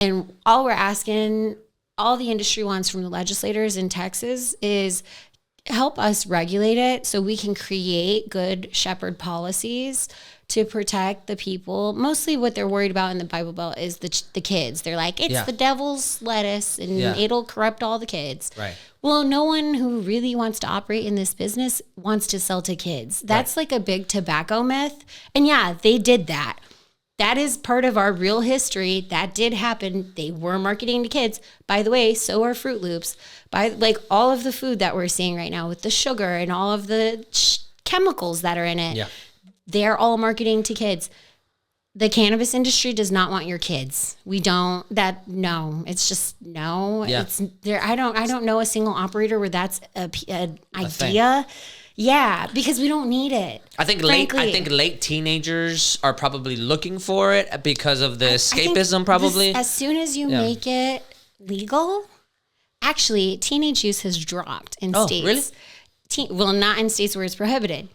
And all we're asking, all the industry wants from the legislators in Texas is help us regulate it so we can create good shepherd policies to protect the people. Mostly what they're worried about in the Bible Belt is the kids. They're like, it's the devil's lettuce and it'll corrupt all the kids. Right. Well, no one who really wants to operate in this business wants to sell to kids. That's like a big tobacco myth. And yeah, they did that. That is part of our real history. That did happen. They were marketing to kids. By the way, so are Fruit Loops. By like all of the food that we're seeing right now with the sugar and all of the chemicals that are in it. Yeah. They're all marketing to kids. The cannabis industry does not want your kids. We don't. No. It's just no. Yeah. It's there. I don't know a single operator where that's an idea. Yeah, because we don't need it. I think late teenagers are probably looking for it because of the escapism. Probably as soon as you make it legal, actually, teenage use has dropped in states. Really? Well, not in states where it's prohibited.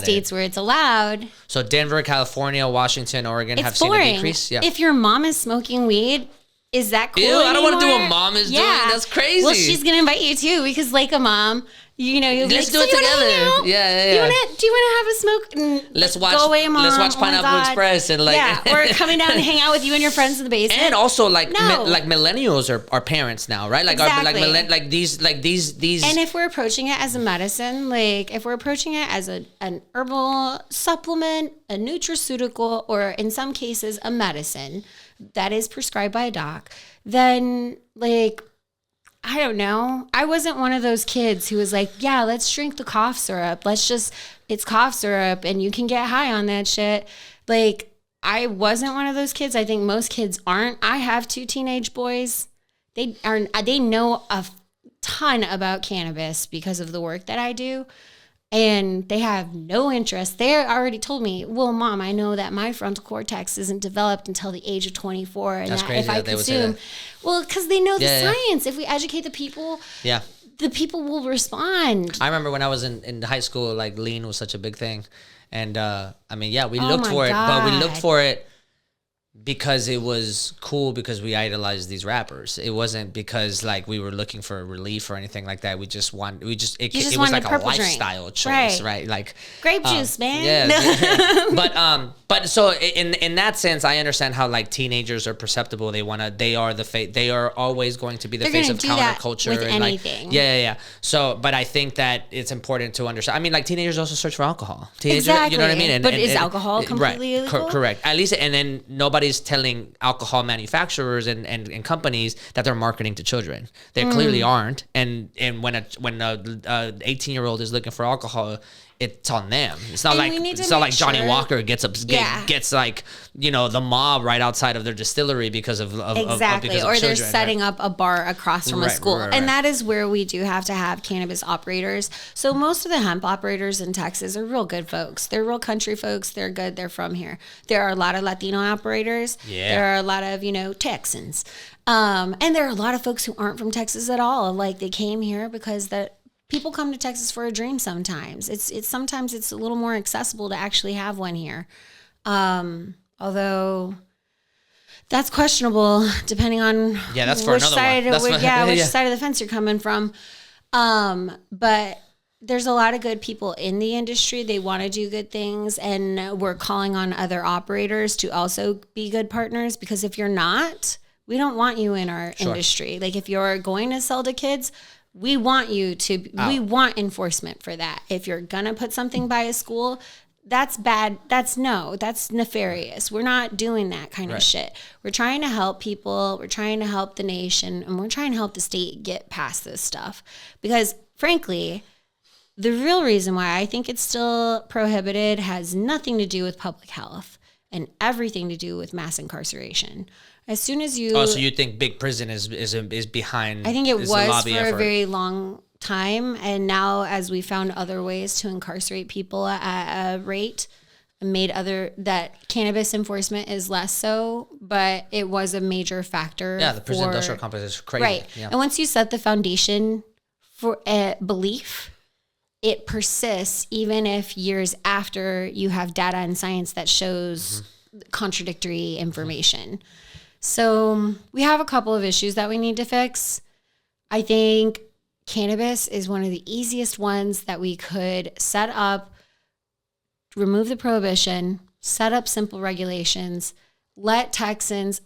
States where it's allowed. So Denver, California, Washington, Oregon have seen a decrease. Yeah. If your mom is smoking weed, is that cool? Ew, I don't want to do what mom is doing. That's crazy. Well, she's gonna invite you too because, like a mom, you'll let's do it together. Yeah. Do you wanna have a smoke? Let's watch. Go away, Mom. Let's watch Pineapple Express and or coming down and hang out with you and your friends in the basement. And also like millennials are parents now, right? Like exactly. these. And if we're approaching it as a medicine, like if we're approaching it as an herbal supplement, a nutraceutical, or in some cases a medicine that is prescribed by a doc, then like, I don't know. I wasn't one of those kids who was like, yeah, let's drink the cough syrup. It's cough syrup and you can get high on that shit. Like, I wasn't one of those kids. I think most kids aren't. I have 2 teenage boys. They know a ton about cannabis because of the work that I do. And they have no interest. They already told me, well, Mom, I know that my frontal cortex isn't developed until the age of 24. And that's that crazy if I consume, well, because they know the science. If we educate the people, the people will respond. I remember when I was in high school, like lean was such a big thing. And we looked for it, but we looked for it because it was cool because we idolized these rappers. It wasn't because like we were looking for a relief or anything like that. It was like a lifestyle choice, right? Like grape juice, man. Yeah. But so in that sense, I understand how like teenagers are perceptible. They are always going to be the face of counterculture with anything. Yeah. So, but I think that it's important to understand. I mean, like teenagers also search for alcohol. Exactly. You know what I mean? But is alcohol completely illegal? Correct. At least, and then nobody's telling alcohol manufacturers and companies that they're marketing to children. They clearly aren't. And when a 18-year-old is looking for alcohol, it's on them. It's not like Johnny Walker gets like, the mob right outside of their distillery because of exactly. Because of or children, they're setting up a bar across from a school. Right. And that is where we do have to have cannabis operators. So most of the hemp operators in Texas are real good folks. They're real country folks. They're good. They're from here. There are a lot of Latino operators. Yeah. There are a lot of, Texans. And there are a lot of folks who aren't from Texas at all. Like they came here because people come to Texas for a dream sometimes. Sometimes it's a little more accessible to actually have one here. Although that's questionable depending on which side of the fence you're coming from. But there's a lot of good people in the industry. They want to do good things, and we're calling on other operators to also be good partners, because if you're not, we don't want you in our industry. Like if you're going to sell to kids, we want you to, we want enforcement for that. If you're going to put something by a school, that's bad. That's nefarious. We're not doing that kind of shit. We're trying to help people. We're trying to help the nation, and we're trying to help the state get past this stuff. Because frankly, the real reason why I think it's still prohibited has nothing to do with public health and everything to do with mass incarceration. As soon as you... Oh, so you think big prison is behind... I think it was for a very long time. And now, as we found other ways to incarcerate people at a rate, that cannabis enforcement is less so, but it was a major factor. Yeah, the prison industrial complex is crazy. Right. Yeah. And once you set the foundation for a belief, it persists even if years after you have data and science that shows contradictory information. So we have a couple of issues that we need to fix. I think cannabis is one of the easiest ones that we could set up, remove the prohibition, set up simple regulations, let Texans,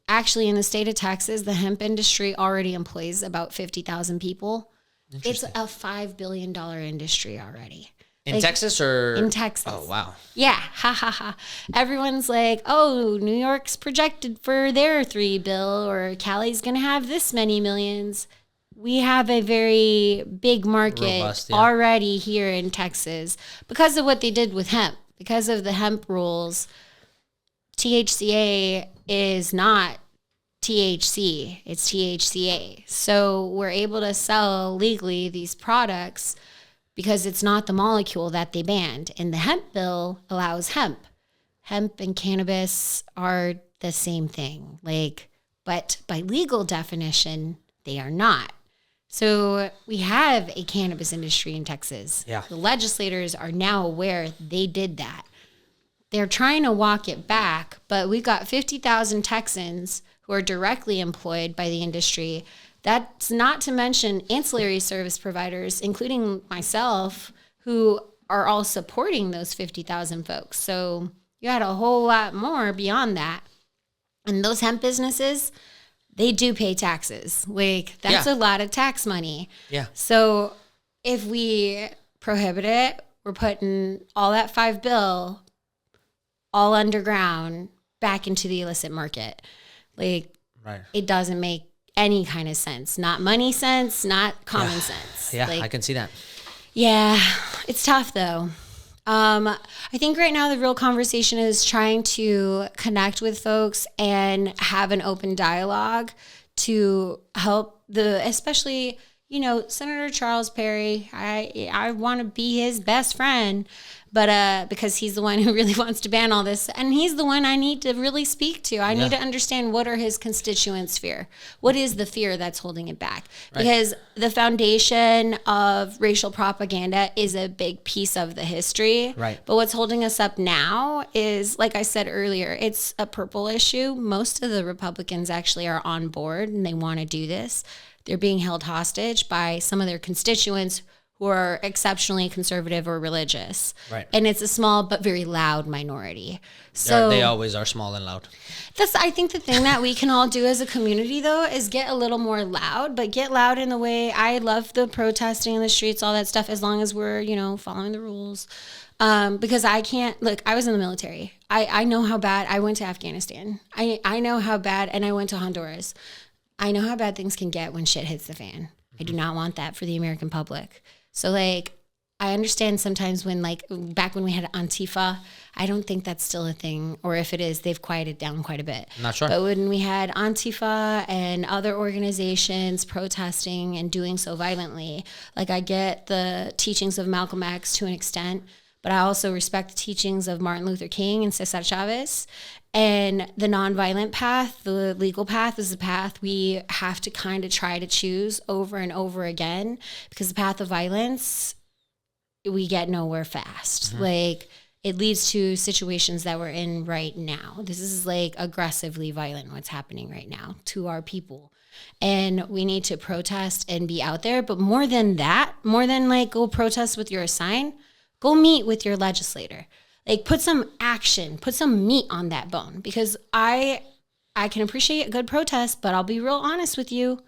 actually in the state of Texas, the hemp industry already employs about 50,000 people. It's a $5 billion industry already. In Texas or? In Texas. Oh, wow. Yeah. Ha ha ha. Everyone's like, oh, New York's projected for their $3 billion or Cali's going to have this many millions. We have a very big market robust, already here in Texas because of what they did with hemp, because of the hemp rules. THCA is not THC, it's THCA. So we're able to sell legally these products because it's not the molecule that they banned. And the hemp bill allows hemp. Hemp and cannabis are the same thing. But by legal definition, they are not. So we have a cannabis industry in Texas. Yeah. The legislators are now aware they did that. They're trying to walk it back, but we've got 50,000 Texans who are directly employed by the industry. That's not to mention ancillary service providers, including myself, who are all supporting those 50,000 folks. So you had a whole lot more beyond that. And those hemp businesses, they do pay taxes. That's a lot of tax money. Yeah. So if we prohibit it, we're putting all that $5 billion all underground back into the illicit market. Right. It doesn't make any kind of sense. Not money sense, not common sense. Yeah, I can see that. Yeah, it's tough though. I think right now the real conversation is trying to connect with folks and have an open dialogue to help especially, Senator Charles Perry. I want to be his best friend, but because he's the one who really wants to ban all this, and he's the one I need to really speak to. I need to understand what are his constituents' fear. What is the fear that's holding it back? Right. Because the foundation of racial propaganda is a big piece of the history. Right. But what's holding us up now is, like I said earlier, it's a purple issue. Most of the Republicans actually are on board and they want to do this. They're being held hostage by some of their constituents who are exceptionally conservative or religious. Right. And it's a small but very loud minority. So they always are small and loud. That's, I think, the thing that we can all do as a community, though, is get a little more loud, but get loud in the way. I love the protesting in the streets, all that stuff, as long as we're, following the rules. Because I can't, look, I was in the military. I know how bad, I went to Afghanistan. I know how bad, and I went to Honduras. I know how bad things can get when shit hits the fan. I do not want that for the American public. So, I understand sometimes when, back when we had Antifa, I don't think that's still a thing. Or if it is, they've quieted down quite a bit. Not sure. But when we had Antifa and other organizations protesting and doing so violently, I get the teachings of Malcolm X to an extent, but I also respect the teachings of Martin Luther King and Cesar Chavez. And the nonviolent path, the legal path, is the path we have to kind of try to choose over and over again, because the path of violence, we get nowhere fast. Mm-hmm. It leads to situations that we're in right now. This is aggressively violent what's happening right now to our people. And we need to protest and be out there. But more than that, more than go protest with your sign, go meet with your legislator. Put some action, put some meat on that bone, because I can appreciate a good protest, but I'll be real honest with you.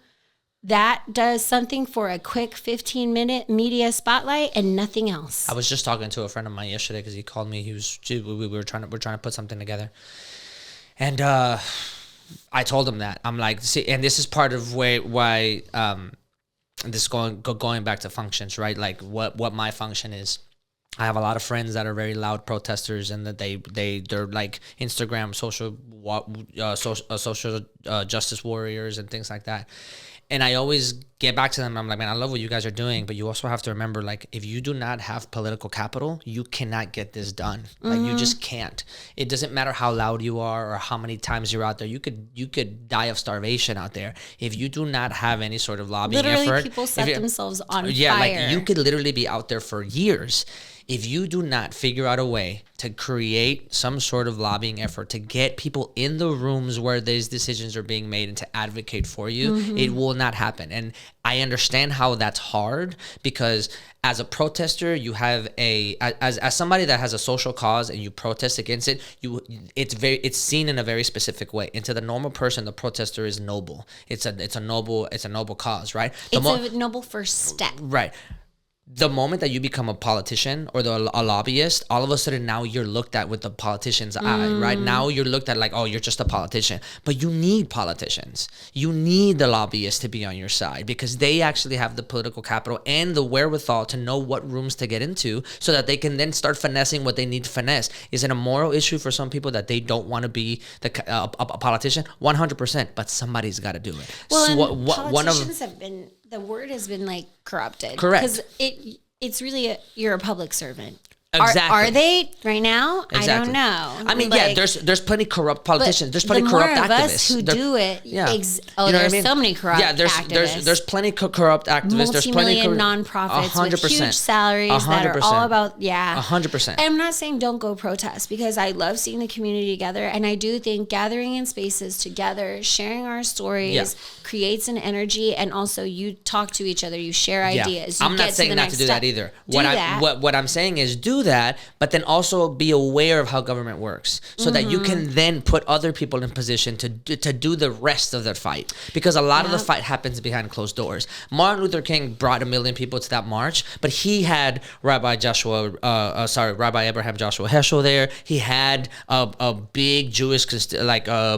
That does something for a quick 15-minute media spotlight and nothing else. I was just talking to a friend of mine yesterday because he called me. We were trying to put something together, and I told him that I'm like, see, and this is part of why this going back to functions, right? What my function is. I have a lot of friends that are very loud protesters, and that they're Instagram social justice warriors and things like that. And I always get back to them. I'm like, man, I love what you guys are doing, but you also have to remember, like, if you do not have political capital, you cannot get this done. Like, you just can't. It doesn't matter how loud you are or how many times you're out there. You could die of starvation out there if you do not have any sort of lobbying effort. Literally, people set themselves on fire. Like, you could literally be out there for years. If you do not figure out a way to create some sort of lobbying effort to get people in the rooms where these decisions are being made and to advocate for you, it will not happen. And I understand how that's hard, because as a protester, you have as somebody that has a social cause and you protest against it, it's seen in a very specific way. And to the normal person, the protester is noble. It's a noble cause, right? It's a noble first step. Right. The moment that you become a politician or a lobbyist, all of a sudden now you're looked at with the politician's eye, right? Now you're looked at like, oh, you're just a politician. But you need politicians. You need the lobbyists to be on your side, because they actually have the political capital and the wherewithal to know what rooms to get into so that they can then start finessing what they need to finesse. Is it a moral issue for some people that they don't want to be a politician? 100%, but somebody's got to do it. Well, politicians have been... The word has been like corrupted. Correct. Because it's really you're a public servant. Exactly. Are they right now? Exactly. I don't know. I mean, like, there's plenty corrupt politicians. There's plenty corrupt activists. The more of us who do it, you know there's what I mean? So many corrupt activists. There's plenty corrupt activists. There's plenty nonprofits 100%. With huge salaries 100%. That are all about 100%. And I'm not saying don't go protest, because I love seeing the community together, and I do think gathering in spaces together, sharing our stories, creates an energy, and also you talk to each other, you share ideas. I'm not saying not to do that either. What I'm saying is do that, but then also be aware of how government works, so that you can then put other people in position to do the rest of the fight, because a lot of the fight happens behind closed doors. Martin Luther King brought 1 million people to that march, but he had Rabbi Abraham Joshua Heschel there. He had a big Jewish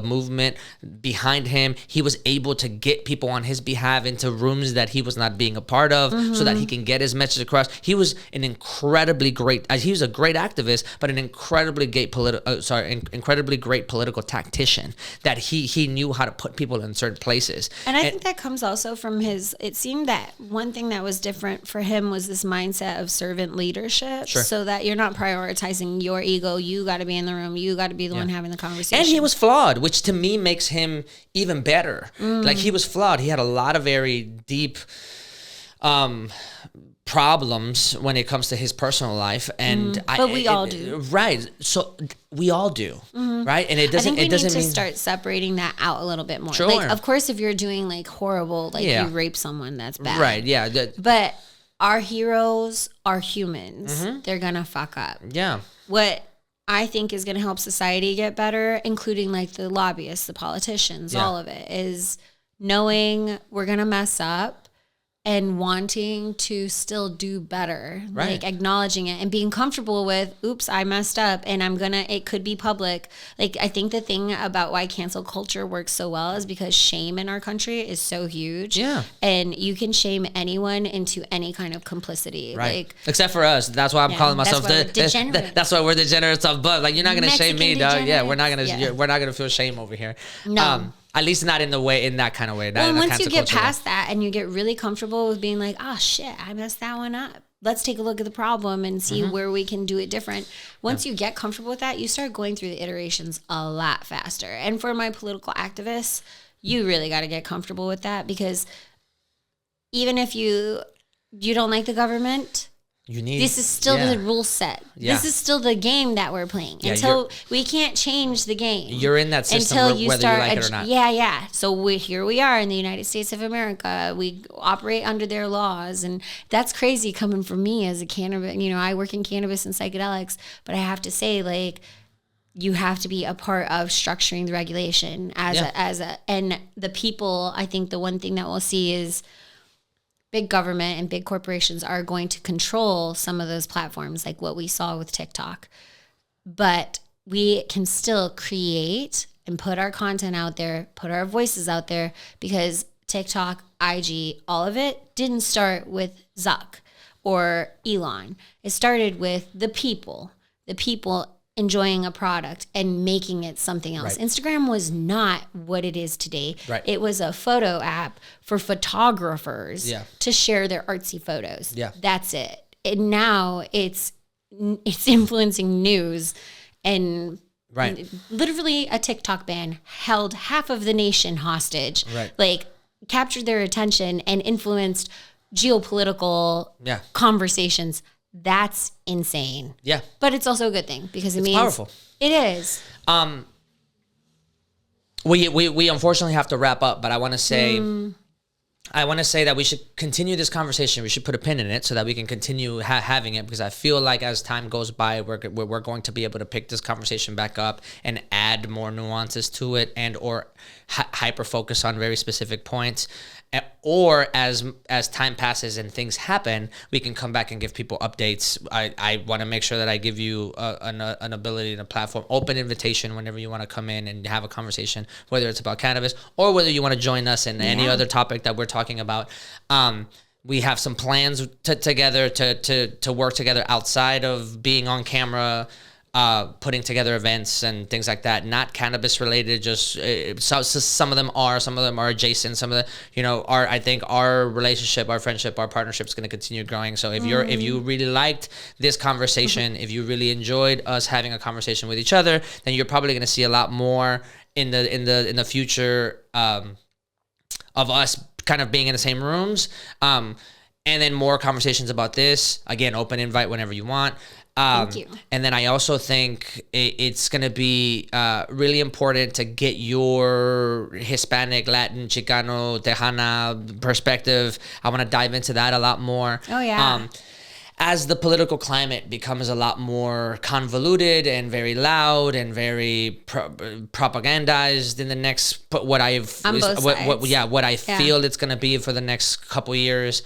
movement behind him. He was able to get people on his behalf into rooms that he was not being a part of, so that he can get his message across. He was an incredibly great. He was a great activist, but an incredibly great political tactician, that he knew how to put people in certain places. And I think that comes also from it seemed that one thing that was different for him was this mindset of servant leadership, so that you're not prioritizing your ego. You got to be in the room. You got to be the one having the conversation. And he was flawed, which to me makes him even better. Like, he was flawed. He had a lot of very deep problems when it comes to his personal life, and but we all do, right? So we all do, right? And it doesn't. I think we need to start separating that out a little bit more. Sure. Like, of course, if you're doing like horrible, like you rape someone, that's bad, right? Yeah. But our heroes are humans. They're gonna fuck up. Yeah. What I think is gonna help society get better, including like the lobbyists, the politicians, all of it, is knowing we're gonna mess up and wanting to still do better, like acknowledging it and being comfortable with, oops, I messed up, and it could be public. Like, I think the thing about why cancel culture works so well is because shame in our country is so huge. Yeah. And you can shame anyone into any kind of complicity. Right. Like, except for us. That's why I'm calling myself that's why we're degenerates of blood. Like, you're not going to shame me, dog. Yeah, we're not going to feel shame over here. No. At least not in that kind of way. Well, once you get past that and you get really comfortable with being like, oh shit, I messed that one up. Let's take a look at the problem and see where we can do it different. Once you get comfortable with that, you start going through the iterations a lot faster. And for my political activists, you really got to get comfortable with that, because even if you don't like the government, this is still the rule set. This is still the game that we're playing. Until we can't change the game. You're in that system whether you like it or not. Yeah. So here we are in the United States of America. We operate under their laws, and that's crazy coming from me as a cannabis. I work in cannabis and psychedelics, but I have to say, like, you have to be a part of structuring the regulation and the people. I think the one thing that we'll see is big government and big corporations are going to control some of those platforms, like what we saw with TikTok. But we can still create and put our content out there, put our voices out there, because TikTok, IG, all of it didn't start with Zuck or Elon. It started with the people enjoying a product and making it something else. Right. Instagram was not what it is today. Right. It was a photo app for photographers to share their artsy photos. Yeah. That's it. And now it's influencing news, and literally a TikTok ban held half of the nation hostage. Right. Like, captured their attention and influenced geopolitical conversations. That's insane. Yeah. But it's also a good thing because it's powerful. It is. We unfortunately have to wrap up, but I want to say that we should continue this conversation. We should put a pin in it so that we can continue having it, because I feel like as time goes by, we're going to be able to pick this conversation back up and add more nuances to it, and or hyper focus on very specific points. Or as time passes and things happen, we can come back and give people updates. I want to make sure that I give you an ability and a platform, open invitation whenever you want to come in and have a conversation, whether it's about cannabis or whether you want to join us in any other topic that we're talking about. We have some plans together to work together outside of being on camera. Putting together events and things like that, not cannabis related. Just so some of them are adjacent. Some of the, I think our relationship, our friendship, our partnership is going to continue growing. So if you really liked this conversation, if you really enjoyed us having a conversation with each other, then you're probably going to see a lot more in the future of us kind of being in the same rooms. And then more conversations about this. Again, open invite whenever you want. Thank you. And then I also think it's going to be really important to get your Hispanic, Latin, Chicano, Tejana perspective. I want to dive into that a lot more. Oh, yeah. As the political climate becomes a lot more convoluted and very loud and very propagandized in the next, what I feel it's going to be for the next couple years.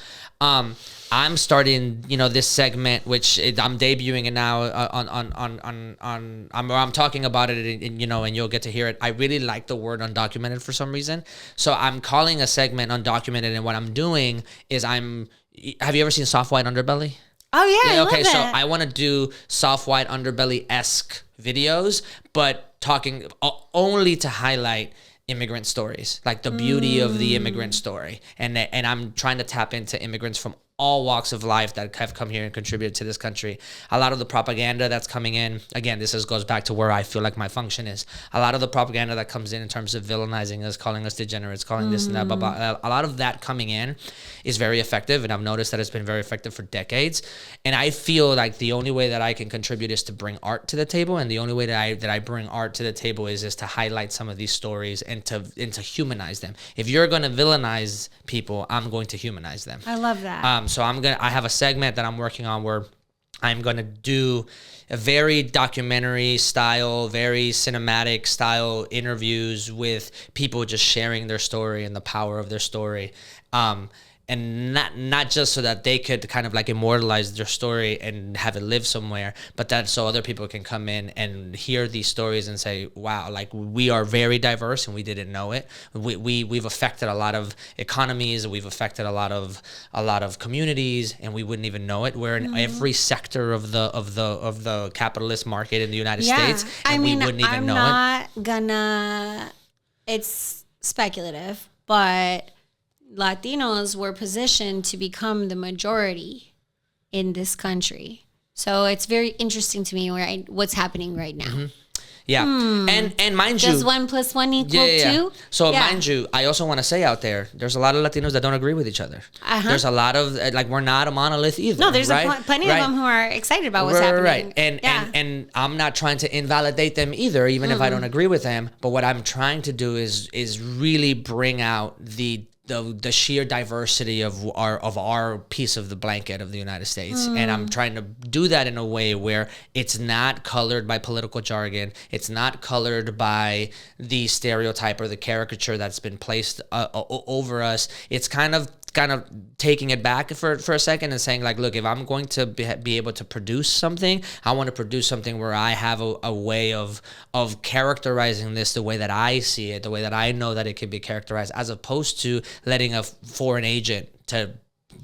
I'm starting, this segment, which I'm debuting it now I'm talking about it, and you'll get to hear it. I really like the word undocumented for some reason. So I'm calling a segment undocumented, and what I'm doing is have you ever seen Soft White Underbelly? Oh, yeah, okay, I love so it. I want to do Soft White Underbelly-esque videos, but talking only to highlight immigrant stories, like the beauty of the immigrant story. And I'm trying to tap into immigrants from all walks of life that have come here and contributed to this country. A lot of the propaganda that's coming in, again, this goes back to where I feel like my function is. A lot of the propaganda that comes in terms of villainizing us, calling us degenerates, calling this and that, blah, blah. A lot of that coming in is very effective, and I've noticed that it's been very effective for decades. And I feel like the only way that I can contribute is to bring art to the table, and the only way that I bring art to the table is to highlight some of these stories and to humanize them. If you're going to villainize people, I'm going to humanize them. I love that. So I have a segment that I'm working on where I'm going to do a very documentary style, very cinematic style interviews with people just sharing their story and the power of their story. And not just so that they could kind of like immortalize their story and have it live somewhere, but that so other people can come in and hear these stories and say, wow, like we are very diverse and we didn't know it. We've affected a lot of economies, we've affected a lot of communities, and we wouldn't even know it. We're in every sector of the capitalist market in the United States, and we wouldn't even know it. I'm not gonna, it's speculative, but Latinos were positioned to become the majority in this country. So it's very interesting to me what's happening right now. Mm-hmm. Yeah. And mind you, does 1 + 1 equal 2? So mind you, I also want to say out there's a lot of Latinos that don't agree with each other. There's a lot of, we're not a monolith either. No, there's plenty of them who are excited about what's happening. Right. And I'm not trying to invalidate them either, even if I don't agree with them. But what I'm trying to do is really bring out the sheer diversity of our piece of the blanket of the United States. And I'm trying to do that in a way where it's not colored by political jargon. It's not colored by the stereotype or the caricature that's been placed over us. It's kind of taking it back for a second and saying, like, look, if I'm going to be able to produce something, I want to produce something where I have a way of characterizing this the way that I see it, the way that I know that it can be characterized, as opposed to letting a foreign agent to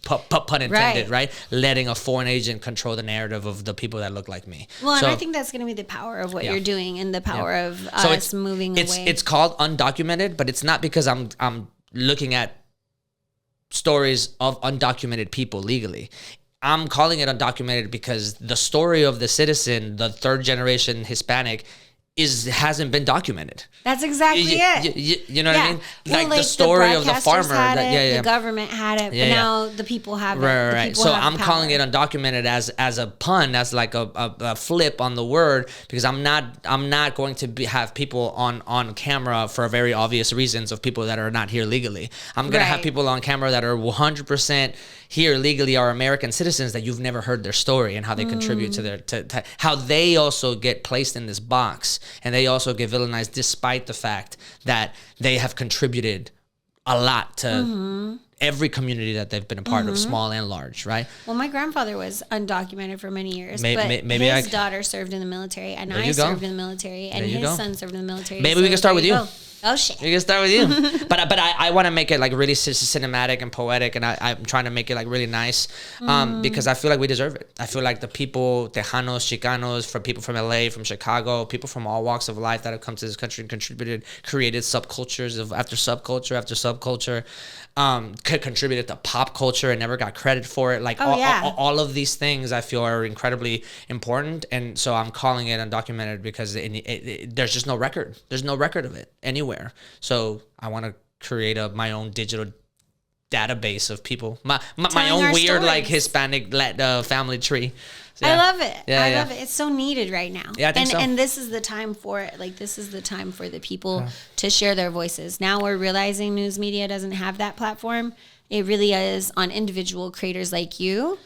pun intended, right? Letting a foreign agent control the narrative of the people that look like me. Well, and I think that's going to be the power of what you're doing and the power of us moving away. It's called undocumented, but it's not because I'm looking at stories of undocumented people legally. I'm calling it undocumented because the story of the citizen, the third generation Hispanic, hasn't been documented. That's exactly it. You know what I mean? Like the story of the farmer. The government had it, but now the people have it. Right. So I'm calling it undocumented as a pun, as like a flip on the word, because I'm not going to have people on camera for very obvious reasons of people that are not here legally. I'm gonna have people on camera that are 100% here legally, are American citizens that you've never heard their story and how they contribute to their to how they also get placed in this box, and they also get villainized despite the fact that they have contributed a lot to every community that they've been a part of, small and large, right? Well, my grandfather was undocumented for many years, but his daughter served in the military, and I served in the military, and his son served in the military. Maybe we can start with you. Oh shit! We can start with you, but I want to make it like really cinematic and poetic, and I'm trying to make it like really nice, because I feel like we deserve it. I feel like the people, Tejanos, Chicanos, from people from LA, from Chicago, people from all walks of life that have come to this country and created subcultures after subculture, contributed to pop culture and never got credit for it. Like all of these things, I feel are incredibly important, and so I'm calling it undocumented because there's just no record. There's no record of it anywhere. So I want to create my own digital database of people, my own weird stories. Like Hispanic family tree. So, I love it. I love it. It's so needed right now. Yeah, I think so. And this is the time for it. Like, this is the time for the people to share their voices. Now we're realizing news media doesn't have that platform. It really is on individual creators like you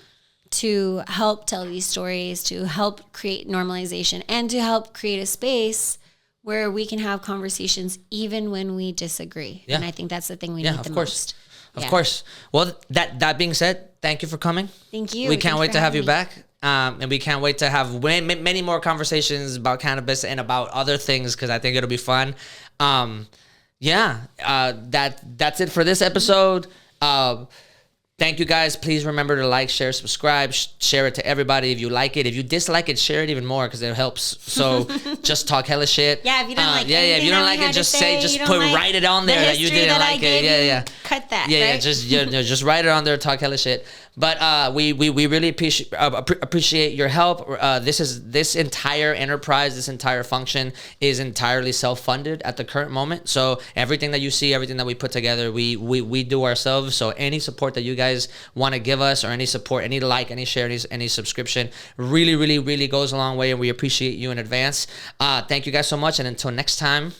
to help tell these stories, to help create normalization, and to help create a space where we can have conversations even when we disagree. And I think that's the thing we need the most. Of course. Well, that being said, thank you for coming. Thank you. We can't wait to have you back. And we can't wait to have many more conversations about cannabis and about other things, because I think it'll be fun. That's it for this episode. Thank you guys. Please remember to like, share, subscribe, share it to everybody if you like it. If you dislike it, share it even more because it helps. So just talk hella shit. Yeah, if you don't like it. If you don't like it, just write it on there that you didn't like it. Cut that. Just write it on there, talk hella shit. But we really appreciate your help. This entire enterprise, this entire function is entirely self-funded at the current moment. So everything that you see, everything that we put together, we do ourselves. So any support that you guys want to give us, or any support, any like, any share, any subscription, really goes a long way, and we appreciate you in advance. Thank you guys so much, and until next time.